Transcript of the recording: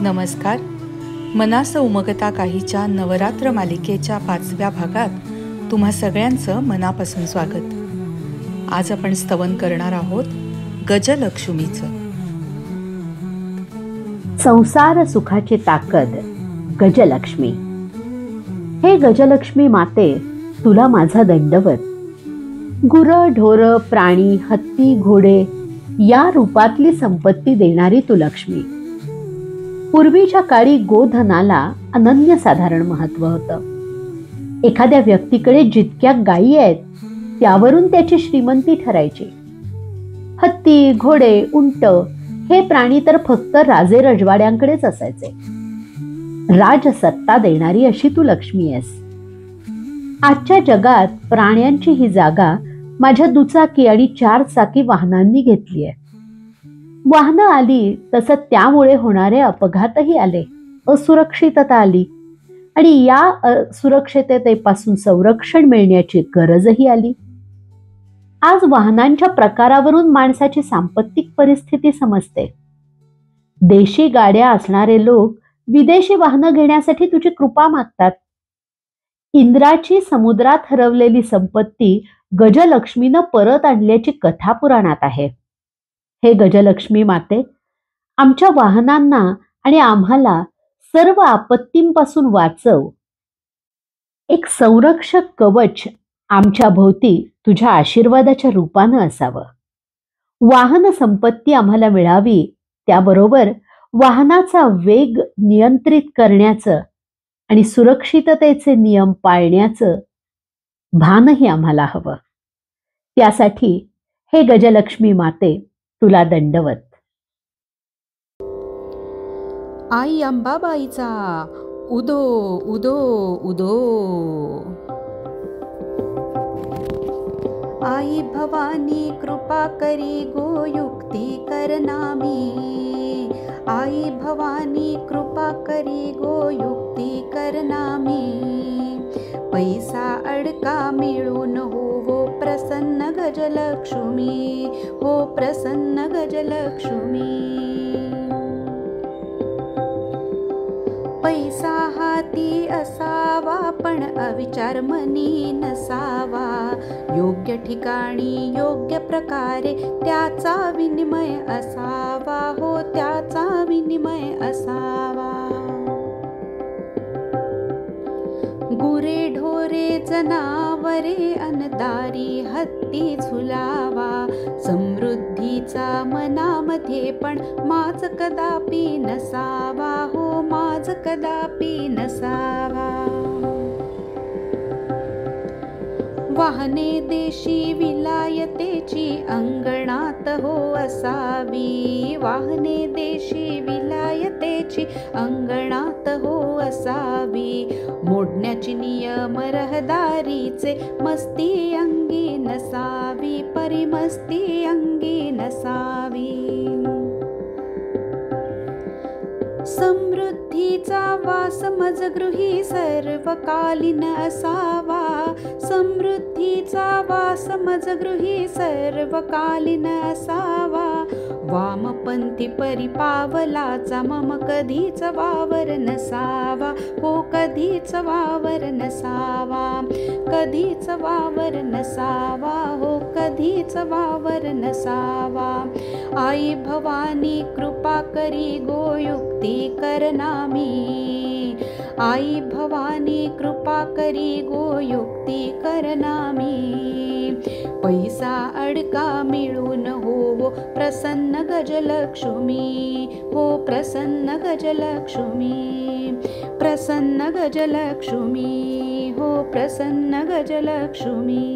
नमस्कार. मनास उमगता काहीच्या नवरात्र मालिकेच्या 5व्या भागात तुम्हा सगळ्यांचं मनापासून स्वागत. आज आपण स्तवन करणार आहोत गजलक्ष्मीचं. संसार सुखाची ताकद गजलक्ष्मी. हे गजलक्ष्मी माते, तुला माझा दंडवत. गुरं ढोरं प्राणी हत्ती घोडे या रूपातली संपत्ती देणारी तू लक्ष्मी. पूर्वीच्या काळी गोधनाला अनन्यसाधारण महत्व होतं. एखाद्या व्यक्तीकडे जितक्या गायी आहेत त्यावरून त्याची श्रीमंती ठरायची. हत्ती घोडे उंट हे प्राणी तर फक्त राजे रजवाड्यांकडेच असायचे. राजसत्ता देणारी अशी तू लक्ष्मी आहेस. आजच्या जगात प्राण्यांची ही जागा माझ्या दुचाकी आणि 4 चाकी वाहनांनी घेतली आहे. वाहनं आली तसं त्यामुळे होणारे अपघातही आले, असुरक्षितता आली आणि या असुरक्षिततेपासून संरक्षण मिळण्याची गरजही आली. आज वाहनांच्या प्रकारावरून माणसाची सांपत्तिक परिस्थिती समजते. देशी गाड्या असणारे लोक विदेशी वाहनं घेण्यासाठी तुझी कृपा मागतात. इंद्राची समुद्रात हरवलेली संपत्ती गजलक्ष्मीनं परत आणल्याची कथा पुराणात आहे. हे गजलक्ष्मी माते, आमच्या वाहनांना आणि आम्हाला सर्व आपत्तींपासून वाचव. एक संरक्षक कवच आमच्या भोवती तुझ्या आशीर्वादाच्या रूपानं असावं. वाहन संपत्ती आम्हाला मिळावी, त्याबरोबर वाहनाचा वेग नियंत्रित करण्याचं आणि सुरक्षिततेचे नियम पाळण्याचं भानही आम्हाला हवं. त्यासाठी हे गजलक्ष्मी माते, तुला दंडवत. आई अंबाबाईचा उदो उदो उदो. आई भवानी कृपा करी गो युक्ती करनामी. आई भवानी कृपा करी गो युक्ती करनामी. पैसा अडका मिळून होवो प्रसन्न गजलक्ष्मी. हो प्रसन्न गजलक्ष्मी. पैसा हाती असावा पण अविचार मनी नसावा. योग्य ठिकाणी योग्य प्रकारे त्याचा विनिमय असावा. हो त्याचा विनिमय असावा. गुरे ढोरे जनावरे अनदारी हत्ती झुलावा. समृद्धीचा मनामध्ये पण माझ कदापि नसावा. हो माझ कदापि नसावा. वाहने देशी विलायतेची अंगणात हो असावी. वाहने देशी विलायतेची अंगणात हो असावी. मोडण्याची नियम रहदारीचे मस्ती अंगी नसावी. परिमस्ती अंगी नसावी. समृद्धीचा वास मजगृही सर्वकालीन असावा. समृद्धीचा वास मजगृही सर्वकालीन असावा. वामपंथी परिपावलाचा मम कधीच वावर नसावा. हो कधीच वावर नसावा. कधीच वावर नसावा. हो कधीच वावर नसावा. आई भवानी कृपा करी गो युक्ती करनामी. आई भवानी कृपा करी गो युक्ती करनामी. पैसा अडका मिळून होवो प्रसन्न गजलक्ष्मी. हो प्रसन्न गजलक्ष्मी. प्रसन्न गजलक्ष्मी. हो प्रसन्न गजलक्ष्मी.